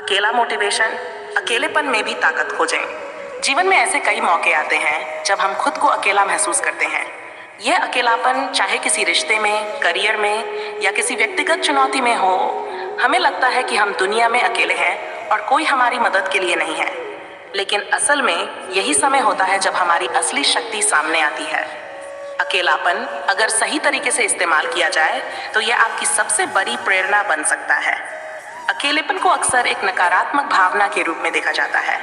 अकेला मोटिवेशन, अकेलेपन में भी ताकत खोजें। जीवन में ऐसे कई मौके आते हैं जब हम खुद को अकेला महसूस करते हैं। यह अकेलापन चाहे किसी रिश्ते में, करियर में या किसी व्यक्तिगत चुनौती में हो, हमें लगता है कि हम दुनिया में अकेले हैं और कोई हमारी मदद के लिए नहीं है। लेकिन असल में यही समय होता है जब हमारी असली शक्ति सामने आती है। अकेलापन अगर सही तरीके से इस्तेमाल किया जाए तो यह आपकी सबसे बड़ी प्रेरणा बन सकता है। अकेलेपन को अक्सर एक नकारात्मक भावना के रूप में देखा जाता है,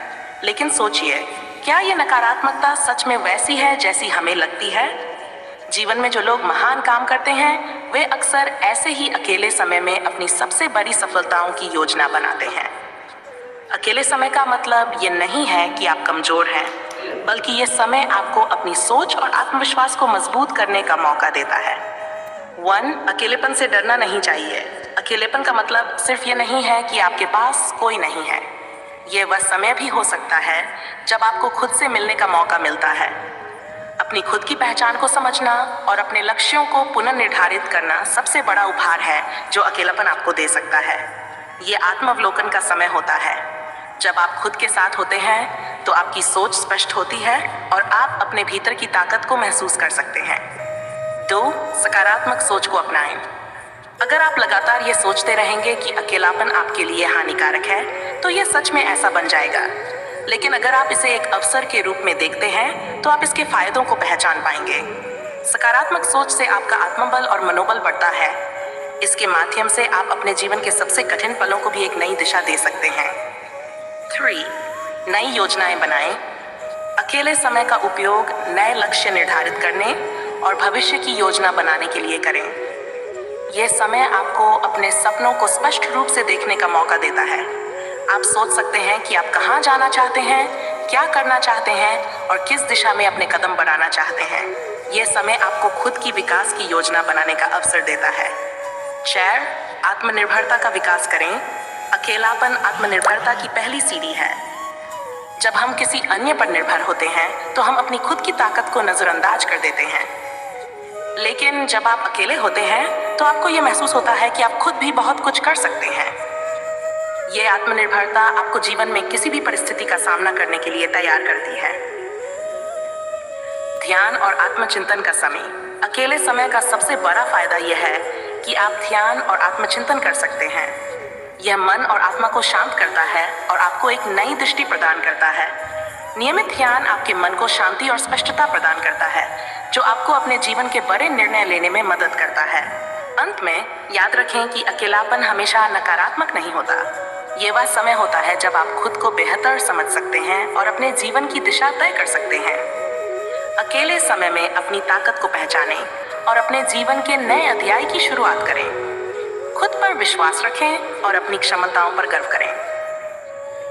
लेकिन सोचिए, क्या यह नकारात्मकता सच में वैसी है जैसी हमें लगती है? जीवन में जो लोग महान काम करते हैं, वे अक्सर ऐसे ही अकेले समय में अपनी सबसे बड़ी सफलताओं की योजना बनाते हैं। अकेले समय का मतलब ये नहीं है कि आप कमजोर हैं, बल्कि ये समय आपको अपनी सोच और आत्मविश्वास को मजबूत करने का मौका देता है। 1. अकेलेपन से डरना नहीं चाहिए। अकेलेपन का मतलब सिर्फ ये नहीं है कि आपके पास कोई नहीं है। ये वह समय भी हो सकता है जब आपको खुद से मिलने का मौका मिलता है। अपनी खुद की पहचान को समझना और अपने लक्ष्यों को पुनर्निर्धारित करना सबसे बड़ा उपहार है जो अकेलापन आपको दे सकता है। ये आत्मावलोकन का समय होता है। जब आप खुद के साथ होते हैं तो आपकी सोच स्पष्ट होती है और आप अपने भीतर की ताकत को महसूस कर सकते हैं। 2. सकारात्मक सोच को अपनाएं। अगर आप लगातार ये सोचते रहेंगे कि अकेलापन आपके लिए हानिकारक है, तो यह सच में ऐसा बन जाएगा। लेकिन अगर आप इसे एक अवसर के रूप में देखते हैं, तो आप इसके फायदों को पहचान पाएंगे। सकारात्मक सोच से आपका आत्मबल और मनोबल बढ़ता है। इसके माध्यम से आप अपने जीवन के सबसे कठिन पलों को भी एक नई दिशा दे सकते हैं। 3. नई योजनाएं बनाएं। अकेले समय का उपयोग नए लक्ष्य निर्धारित करने और भविष्य की योजना बनाने के लिए करें। यह समय आपको अपने सपनों को स्पष्ट रूप से देखने का मौका देता है। आप सोच सकते हैं कि आप कहां जाना चाहते हैं, क्या करना चाहते हैं और किस दिशा में अपने कदम बढ़ाना चाहते हैं। यह समय आपको खुद की विकास की योजना बनाने का अवसर देता है। 4. आत्मनिर्भरता का विकास करें। अकेलापन आत्मनिर्भरता की पहली सीढ़ी है। जब हम किसी अन्य पर निर्भर होते हैं तो हम अपनी खुद की ताकत को नजरअंदाज कर देते हैं। लेकिन जब आप अकेले होते हैं तो आपको यह महसूस होता है कि आप खुद भी बहुत कुछ कर सकते हैं। यह आत्मनिर्भरता आपको जीवन में किसी भी परिस्थिति का सामना करने के लिए तैयार करती है। ध्यान और आत्मचिंतन का समय। अकेले समय का सबसे बड़ा फायदा यह है कि आप ध्यान और आत्मचिंतन कर सकते हैं। यह मन और आत्मा को शांत करता है और आपको एक नई दृष्टि प्रदान करता है। नियमित ध्यान आपके मन को शांति और स्पष्टता प्रदान करता है, जो आपको अपने जीवन के बड़े निर्णय लेने में मदद करता है। अंत में याद रखें कि अकेलापन हमेशा नकारात्मक नहीं होता। ये वह समय होता है जब आप खुद को बेहतर समझ सकते हैं और अपने जीवन की दिशा तय कर सकते हैं। अकेले समय में अपनी ताकत को पहचानें और अपने जीवन के नए अध्याय की शुरुआत करें। खुद पर विश्वास रखें और अपनी क्षमताओं पर गर्व करें।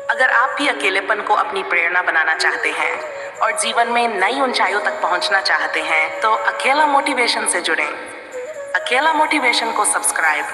अगर आप भी अकेलेपन को अपनी प्रेरणा बनाना चाहते हैं और जीवन में नई ऊंचाइयों तक पहुंचना चाहते हैं, तो अकेला मोटिवेशन से जुड़ें। अकेला मोटिवेशन को सब्सक्राइब